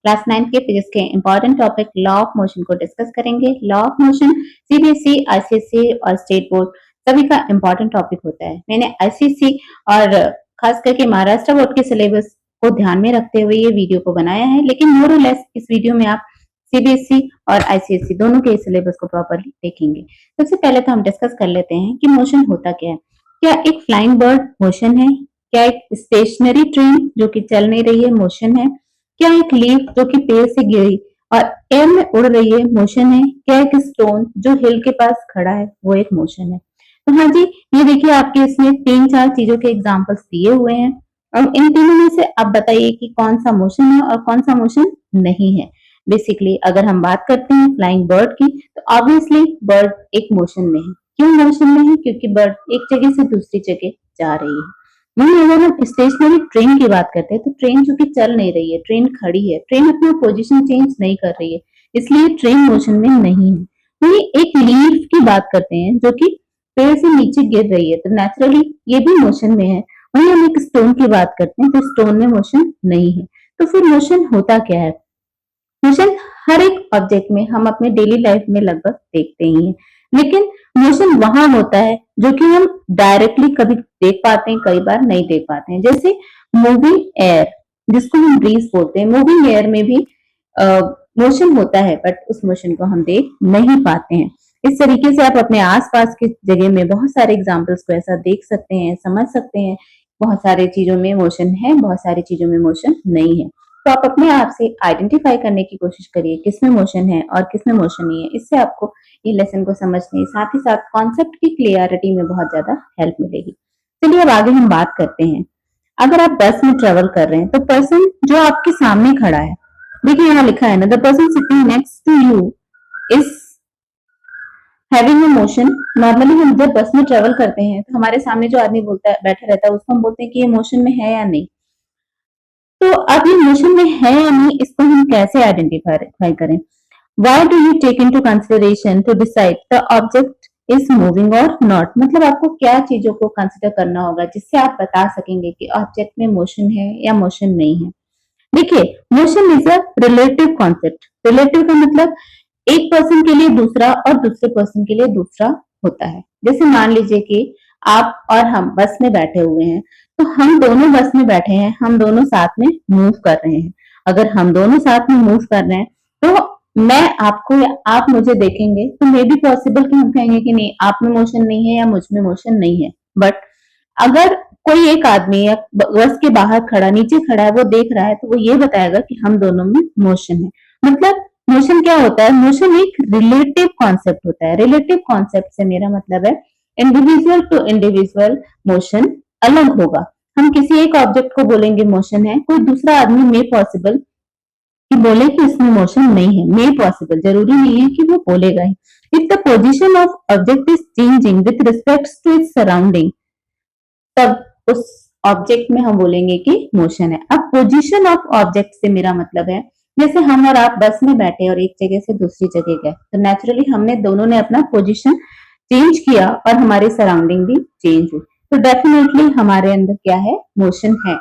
Class 9 के physics के important topic law of motion को डिस्कस करेंगे। Law of motion CBSE, ICSE और स्टेट बोर्ड सभी का इंपॉर्टेंट टॉपिक होता है। मैंने आईसीएसई और खास करके महाराष्ट्र बोर्ड के सिलेबस को ध्यान में रखते हुए ये वीडियो को बनाया है, लेकिन मोर और लेस इस वीडियो में आप सीबीएसई और आईसीएसई दोनों के सिलेबस को प्रॉपरली देखेंगे। सबसे पहले तो हम डिस्कस कर लेते हैं कि मोशन होता क्या है। क्या एक फ्लाइंग बर्ड मोशन है? क्या एक स्टेशनरी ट्रेन जो कि चल नहीं रही है मोशन है? क्या एक लीफ जो कि पेड़ से गिरी और एयर में उड़ रही है मोशन है? क्या एक स्टोन जो हिल के पास खड़ा है वो एक मोशन है? तो हाँ जी, ये देखिए आपके इसमें 3-4 चीजों के एग्जाम्पल्स दिए हुए हैं और इन तीनों में से आप बताइए कि कौन सा मोशन है और कौन सा मोशन नहीं है। बेसिकली अगर हम बात करते हैं फ्लाइंग बर्ड की, तो ऑब्वियसली बर्ड एक मोशन में है। क्यों मोशन में है? क्योंकि बर्ड एक जगह से दूसरी जगह जा रही है। वहीं अगर हम स्टेशनरी ट्रेन की बात करते हैं तो ट्रेन जो कि चल नहीं रही है, ट्रेन खड़ी है, ट्रेन अपना पोजीशन चेंज नहीं कर रही है, इसलिए ट्रेन मोशन में नहीं है। वहीं एक लीफ की बात करते हैं जो कि पेड़ से नीचे गिर रही है, तो नेचुरली ये भी मोशन में है। वहीं हम एक स्टोन की बात करते हैं तो स्टोन में मोशन नहीं है। तो फिर मोशन होता क्या है? मोशन हर एक ऑब्जेक्ट में हम अपने डेली लाइफ में लगभग देखते ही हैं, लेकिन मोशन वहां होता है जो कि हम डायरेक्टली कभी देख पाते हैं, कई बार नहीं देख पाते हैं। जैसे मूविंग एयर जिसको हम ब्रीज बोलते हैं, मूविंग एयर में भी मोशन होता है, बट उस मोशन को हम देख नहीं पाते हैं। इस तरीके से आप अपने आसपास की जगह में बहुत सारे एग्जाम्पल्स को ऐसा देख सकते हैं, समझ सकते हैं। बहुत सारी चीजों में मोशन है, बहुत सारी चीजों में मोशन नहीं है। तो आप अपने आप से आइडेंटिफाई करने की कोशिश करिए किसमें मोशन है और किसमें मोशन नहीं है। इससे आपको ये लेसन को समझने, साथ ही साथ कॉन्सेप्ट की क्लियरिटी में बहुत ज्यादा हेल्प मिलेगी। चलिए अब आगे हम बात करते हैं। अगर आप बस में ट्रेवल कर रहे हैं तो पर्सन जो आपके सामने खड़ा है, देखिए यहाँ लिखा है ना, the person sitting next to you is having a motion. Normally हम जब बस में ट्रेवल करते हैं तो हमारे सामने जो आदमी बोलता है, बैठा रहता है, उसको हम बोलते हैं कि ये मोशन में है या नहीं। तो अब ये मोशन में है या नहीं, इसको हम कैसे आइडेंटिफाई करें? Why do you take into consideration to decide the object is moving or not? मतलब आपको क्या चीजों को कंसिडर करना होगा जिससे आप बता सकेंगे कि ऑब्जेक्ट में मोशन है या मोशन नहीं है। देखिए, motion is a relative concept. Relative का मतलब एक पर्सन के लिए दूसरा और दूसरे पर्सन के लिए दूसरा होता है। जैसे मान लीजिए कि आप और हम बस में बैठे हुए हैं, तो हम दोनों बस में बैठे हैं, हम दोनों साथ में मूव कर रहे हैं। अगर हम दोनों साथ में मूव कर रहे हैं तो मैं आपको या आप मुझे देखेंगे तो मे बी पॉसिबल कि हम कहेंगे कि नहीं, आप में मोशन नहीं है या मुझ में मोशन नहीं है। बट अगर कोई एक आदमी या बस के बाहर खड़ा, नीचे खड़ा है, वो देख रहा है, तो वो ये बताएगा कि हम दोनों में मोशन है। मतलब मोशन क्या होता है? मोशन एक रिलेटिव कॉन्सेप्ट होता है। रिलेटिव कॉन्सेप्ट से मेरा मतलब है इंडिविजुअल टू इंडिविजुअल मोशन अलग होगा। हम किसी एक ऑब्जेक्ट को बोलेंगे मोशन है, कोई दूसरा आदमी में पॉसिबल कि बोले कि इसमें मोशन नहीं है। में पॉसिबल, जरूरी नहीं है कि वो बोलेगा ही। If the position of object is changing with respect to its surrounding, तब उस ऑब्जेक्ट में हम बोलेंगे कि मोशन है। अब पोजीशन ऑफ ऑब्जेक्ट से मेरा मतलब है, जैसे हम और आप बस में बैठे और एक जगह से दूसरी जगह गए, तो नेचुरली हमने दोनों ने अपना पोजीशन चेंज किया और हमारी सराउंडिंग भी चेंज हुई, तो डेफिनेटली हमारे अंदर क्या है? मोशन है।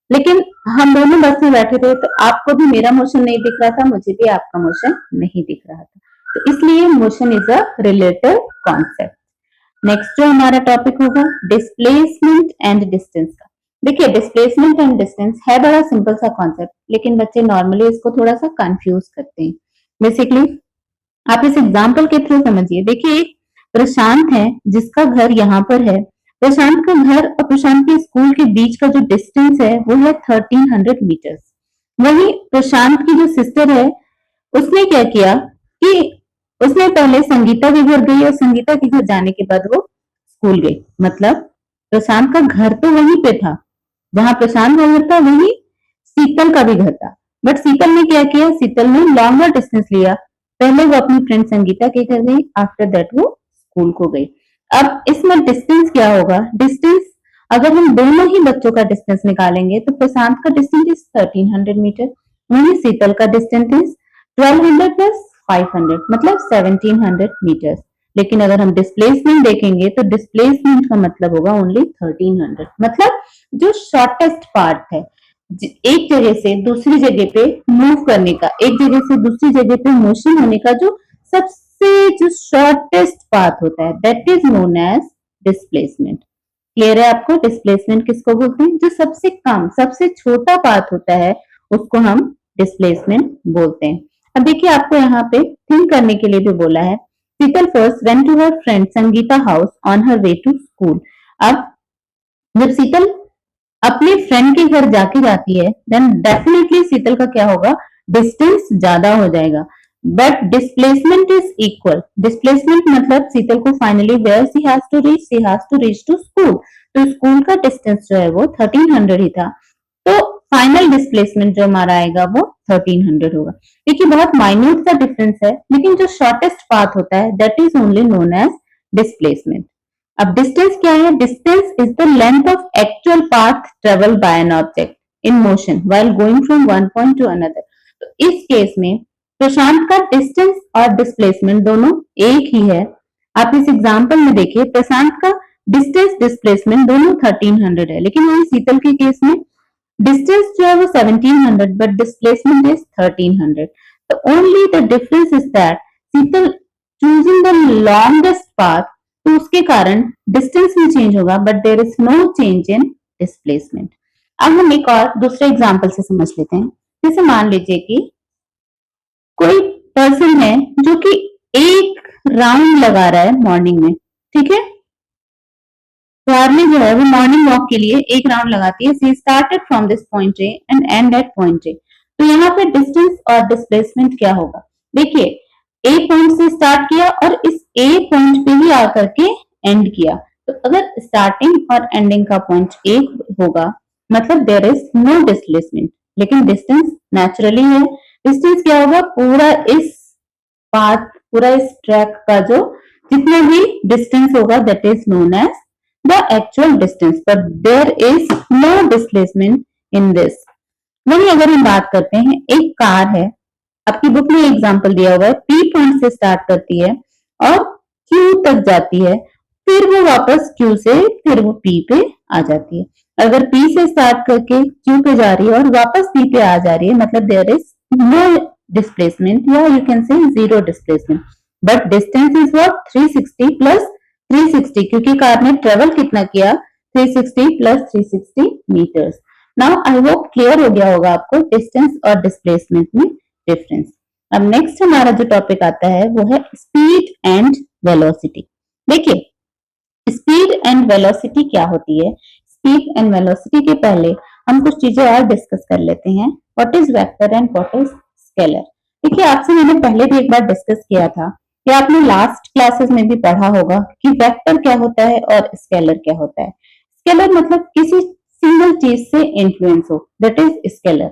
लेकिन हम दोनों बस में बैठे थे तो आपको भी मेरा मोशन नहीं दिख रहा था, मुझे भी आपका मोशन नहीं दिख रहा था, तो इसलिए motion is a relative concept. Next जो हमारा टॉपिक होगा डिस्प्लेसमेंट एंड डिस्टेंस का। देखिए, डिस्प्लेसमेंट एंड डिस्टेंस है बड़ा सिंपल सा कॉन्सेप्ट, लेकिन बच्चे नॉर्मली इसको थोड़ा सा कंफ्यूज करते हैं। बेसिकली आप इस एग्जांपल के थ्रू समझिए। देखिए, एक प्रशांत है जिसका घर यहाँ पर है। प्रशांत का घर और प्रशांत के स्कूल के बीच का जो डिस्टेंस है वो है 1300 मीटर्स। वही प्रशांत की जो सिस्टर है, उसने क्या किया कि उसने पहले संगीता के घर गई और संगीता के घर जाने के बाद वो स्कूल गई। मतलब प्रशांत का घर तो वहीं पे था, जहां प्रशांत का घर था वहीं शीतल का भी घर था। बट शीतल ने क्या किया? शीतल ने लॉन्गर डिस्टेंस लिया। पहले वो अपनी फ्रेंड संगीता के घर गई, आफ्टर दैट वो स्कूल को गई। अब इसमें डिस्टेंस क्या होगा? डिस्टेंस अगर हम दोनों ही बच्चों का डिस्टेंस निकालेंगे तो प्रशांत का डिस्टेंस इज 1300 मीटर, वहीं शीतल का डिस्टेंस इज 1200 प्लस 500 मतलब 1700 मीटर्स। लेकिन अगर हम डिस्प्लेसमेंट देखेंगे तो डिस्प्लेसमेंट का मतलब होगा ओनली 1300, मतलब जो शॉर्टेस्ट पार्ट है, एक जगह से दूसरी जगह पे मूव करने का, एक जगह से दूसरी जगह पे मोशन होने का जो शॉर्टेस्ट पाथ होता है, that is known as displacement. Clear है आपको? डिस्प्लेसमेंट किसको बोलते हैं? जो सबसे कम, सबसे छोटा पाथ होता है उसको हम डिस्प्लेसमेंट बोलते हैं। अब देखिए, आपको यहाँ पे थिंक करने के लिए भी बोला है। Sheetal first went to her friend Sangeeta house on her way to school. अब जब शीतल अपने फ्रेंड के घर जाके जाती है, देन डेफिनेटली शीतल का क्या होगा? डिस्टेंस ज्यादा हो जाएगा, but displacement is equal. Displacement मतलब शीतल को finally where she has to reach to school. तो स्कूल का डिस्टेंस जो है वो 1300 ही था, तो फाइनल डिस्प्लेसमेंट जो हमारा आएगा वो 1300 होगा। देखिए, बहुत माइन्यूट सा डिफरेंस है, लेकिन जो शॉर्टेस्ट पाथ होता है that is only known as displacement. अब डिस्टेंस क्या है? Distance is the length of actual path travel by an object in motion while going from one point to another. तो इस केस में प्रशांत का डिस्टेंस और डिस्प्लेसमेंट दोनों एक ही है। आप इस एग्जांपल में देखिए, प्रशांत का डिस्टेंस डिस्प्लेसमेंट दोनों 1300 है, लेकिन वही शीतल के केस में डिस्टेंस जो है वो 1700 बट डिस्प्लेसमेंट इज 1300। तो only the difference is that Sheetal choosing the longest path, तो उसके कारण डिस्टेंस में चेंज होगा, but there is no change in displacement. अब हम एक और दूसरे एग्जांपल से समझ लेते हैं। जैसे मान लीजिए कि कोई पर्सन है जो कि एक राउंड लगा रहा है मॉर्निंग में, ठीक है? तो आर्मी जो है वो मॉर्निंग वॉक के लिए एक राउंड लगाती है। She started from this point A and and at point A. तो यहाँ पे डिस्टेंस और डिस्प्लेसमेंट क्या होगा? देखिए, ए पॉइंट से स्टार्ट किया और इस ए पॉइंट पे ही आकर के एंड किया। तो अगर स्टार्टिंग और एंडिंग का पॉइंट एक होगा, मतलब देयर इज नो डिस्प्लेसमेंट, लेकिन डिस्टेंस नेचुरली है। डिस्टेंस क्या होगा? पूरा इस पाथ, पूरा इस ट्रैक का जो जितना भी डिस्टेंस होगा that is known as the actual distance, but there is no displacement in this। वहीं अगर हम बात करते हैं, एक कार है, आपकी बुक में एग्जांपल दिया हुआ है, P पॉइंट से स्टार्ट करती है और Q तक जाती है, फिर वो वापस Q से फिर वो P पे आ जाती है। अगर P से स्टार्ट करके Q पे जा रही है और वापस P पे आ जा रही है, मतलब देयर इज नो डिस्प्लेसमेंट, या you can say zero displacement, but distance is what? 360 plus 360, क्योंकि कार ने ट्रेवल कितना किया? 360 plus 360 meters. Now I hope clear हो गया होगा आपको डिस्टेंस और डिस्प्लेसमेंट में डिफरेंस। अब नेक्स्ट हमारा जो टॉपिक आता है वो है स्पीड एंड वेलोसिटी। देखिए, स्पीड एंड वेलोसिटी क्या होती है? स्पीड एंड वेलोसिटी के पहले हम कुछ चीजें और डिस्कस कर लेते हैं। What is vector and what is scalar? देखिए, आपसे मैंने पहले भी एक बार डिस्कस किया था कि आपने लास्ट क्लासेस में भी पढ़ा होगा कि वेक्टर क्या होता है और स्केलर क्या होता है। स्केलर मतलब किसी सिंगल चीज से इन्फ्लुएंस हो, दैट इज स्केलर,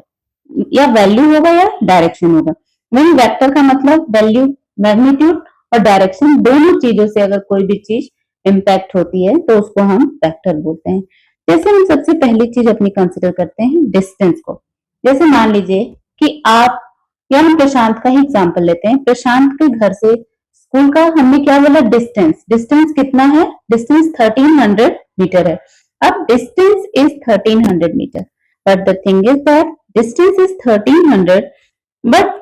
या वैल्यू होगा या डायरेक्शन होगा। वही वेक्टर का मतलब वैल्यू, मैग्नीट्यूड और डायरेक्शन दोनों चीजों से अगर कोई भी चीज इम्पैक्ट होती है तो उसको हम वेक्टर बोलते हैं। जैसे हम सबसे पहली चीज अपनी कंसिडर करते हैं डिस्टेंस को। जैसे मान लीजिए कि आप, या हम प्रशांत का ही एग्जांपल लेते हैं। प्रशांत के घर से स्कूल का हमने क्या बोला? डिस्टेंस। डिस्टेंस कितना है? डिस्टेंस 1300 मीटर है। अब distance is 1300 meter, but the thing is that distance is 1300, but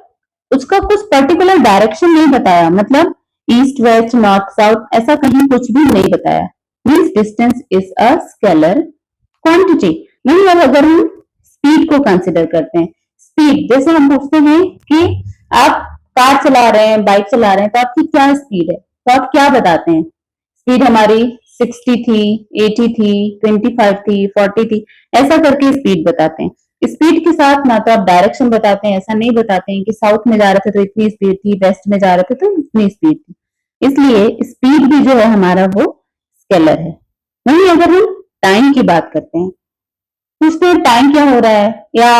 उसका कुछ पर्टिकुलर डायरेक्शन नहीं बताया, मतलब ईस्ट वेस्ट नॉर्थ साउथ ऐसा कहीं कुछ भी नहीं बताया। Means distance is a scalar quantity. नहीं, अब अगर हम स्पीड को कंसिडर करते हैं, स्पीड जैसे हम पूछते हैं कि आप कार चला रहे हैं, बाइक चला रहे हैं, तो आपकी क्या स्पीड है? तो आप क्या बताते हैं? स्पीड हमारी 60 थी, 80 थी, 25 थी, 40 थी, ऐसा करके स्पीड बताते हैं। स्पीड के साथ ना तो आप डायरेक्शन बताते हैं, ऐसा नहीं बताते हैं कि साउथ में जा रहे थे तो इतनी स्पीड थी, वेस्ट में जा रहे थे तो इतनी स्पीड थी। इसलिए स्पीड भी जो है हमारा वो स्केलर है। वहीं अगर हम टाइम की बात करते हैं, पूछते हैं टाइम क्या हो रहा है या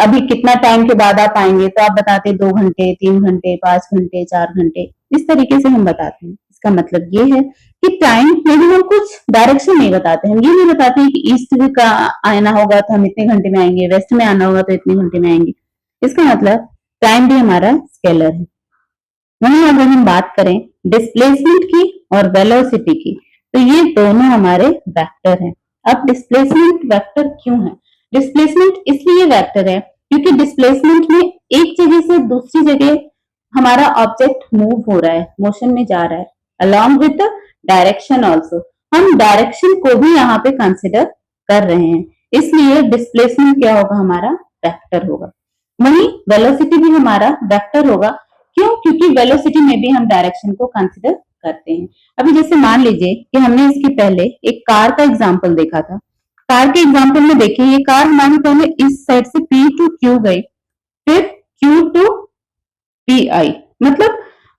अभी कितना टाइम के बाद आप आएंगे, तो आप बताते हैं 2 घंटे, 3 घंटे, 5 घंटे, 4 घंटे, इस तरीके से हम बताते हैं। इसका मतलब ये है कि टाइम में भी हम कुछ डायरेक्शन नहीं बताते। हम ये नहीं बताते हैं कि ईस्ट का आना होगा तो हम इतने घंटे में आएंगे, वेस्ट में आना होगा तो इतने घंटे में आएंगे। इसका मतलब टाइम भी हमारा स्केलर है। वहीं अगर हम बात करें डिस्प्लेसमेंट की और वेलोसिटी की, तो ये दोनों हमारे वेक्टर हैं। अब डिस्प्लेसमेंट वेक्टर क्यों है? डिस्प्लेसमेंट इसलिए वेक्टर है क्योंकि डिस्प्लेसमेंट में एक जगह से दूसरी जगह हमारा ऑब्जेक्ट मूव हो रहा है, मोशन में जा रहा है, along with the direction also. हम डायरेक्शन को भी यहाँ पे कंसिडर कर रहे हैं, इसलिए डिस्प्लेसमेंट क्या होगा, हमारा वेक्टर होगा। वहीं वेलोसिटी भी हमारा वेक्टर होगा। क्यों? क्योंकि वेलोसिटी में भी हम डायरेक्शन को कंसिडर करते हैं। अभी जैसे मान लीजिए कि हमने इसके पहले एक कार का एग्जाम्पल देखा था। कार के एग्जाम्पल में देखिए, ये कार हमारी पहले इस साइड से P टू Q गई, फिर Q टू PI। मतलब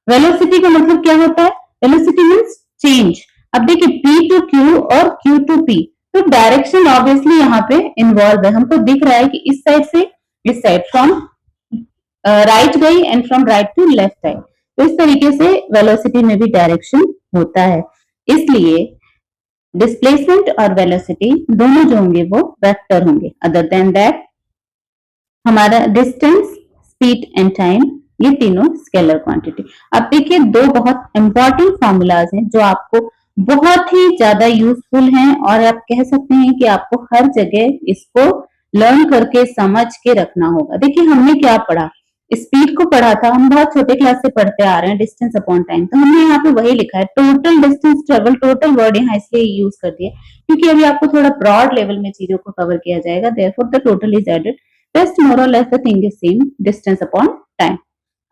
वेलोसिटी का मतलब क्या होता है? Velocity means change. अब देखिए P टू Q और Q टू P, तो डायरेक्शन ऑब्वियसली यहाँ पे इन्वॉल्व है। हमको दिख रहा है कि इस साइड से इस साइड, फ्रॉम राइट गई and from right to left side. तो इस तरीके से वेलोसिटी में भी डायरेक्शन होता है, इसलिए डिस्प्लेसमेंट और वेलोसिटी दोनों जो होंगे वो वेक्टर होंगे। अदर देन दैट हमारा डिस्टेंस, स्पीड एंड टाइम, ये तीनों स्केलर क्वांटिटी। अब देखिए दो बहुत इंपॉर्टेंट फॉर्मूलाज हैं जो आपको बहुत ही ज्यादा यूजफुल हैं, और आप कह सकते हैं कि आपको हर जगह इसको लर्न करके समझ के रखना होगा। देखिए हमने क्या पढ़ा, स्पीड को पढ़ा था, हम बहुत छोटे क्लास से पढ़ते आ रहे हैं, डिस्टेंस अपॉन टाइम। तो हमने यहाँ पे वही लिखा है, total distance travel. Total word यहाँ इसलिए यूज कर दिया क्योंकि अभी आपको थोड़ा ब्रॉड लेवल में चीजों को कवर किया जाएगा, therefore the total is added. Rest more or less the thing is same, distance upon time।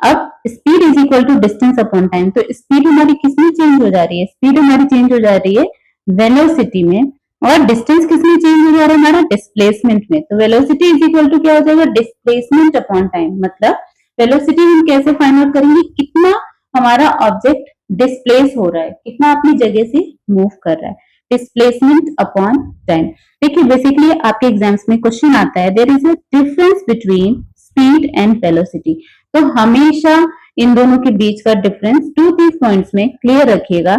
अब speed is equal to distance upon time, तो स्पीड हमारी किसमें चेंज हो जा रही है? स्पीड हमारी चेंज हो जा रही है वेलोसिटी में, और डिस्टेंस किसमें चेंज हो जा रहा है? हमारा डिस्प्लेसमेंट में। तो वेलोसिटी इज इक्वल टू क्या हो जाएगा? Displacement upon time. मतलब वेलोसिटी हम कैसे फाइंड आउट करेंगे? कितना हमारा ऑब्जेक्ट डिस्प्लेस हो रहा है, कितना अपनी जगह से मूव कर रहा है, डिस्प्लेसमेंट अपॉन टाइम। देखिए बेसिकली आपके एग्जाम्स में क्वेश्चन आता है, there is a difference between speed and velocity. तो हमेशा इन दोनों के बीच का डिफरेंस 2-3 पॉइंट्स में क्लियर रखिएगा।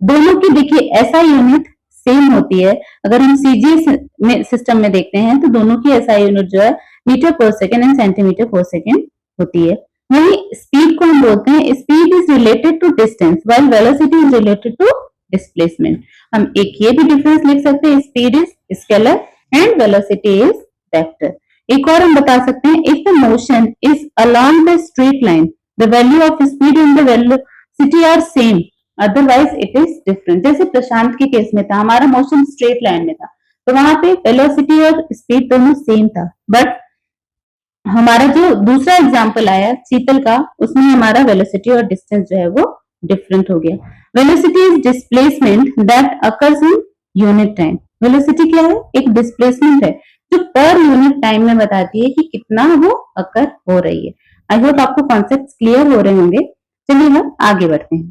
दोनों की देखिए ऐसा यूनिट सेम होती है। अगर हम सीजीएस सिस्टम में देखते हैं तो दोनों की एसआई यूनिट जो है meter per second and centimeter per second होती है। वही स्पीड को हम बोलते हैं, speed is related to distance while velocity is related to displacement. हम एक ये भी डिफरेंस लिख सकते हैं, speed is scalar and velocity is vector. एक और हम बता सकते हैं, if the motion is along the straight line the value of speed and the velocity are same, otherwise it is different. जैसे प्रशांत के केस में था, हमारा मोशन स्ट्रेट लाइन में था, तो वहां पे वेलोसिटी और स्पीड दोनों सेम था। बट हमारा जो दूसरा एग्जाम्पल आया शीतल का, उसमें हमारा वेलोसिटी और डिस्टेंस जो है वो डिफरेंट हो गया। Velocity is displacement that occurs in unit time. Velocity क्या है? एक डिस्प्लेसमेंट है जो पर यूनिट टाइम में बताती है कि कितना वो अकर हो रही है। आई होप आपको कॉन्सेप्ट क्लियर हो रहे होंगे। चलिए हम आगे बढ़ते हैं।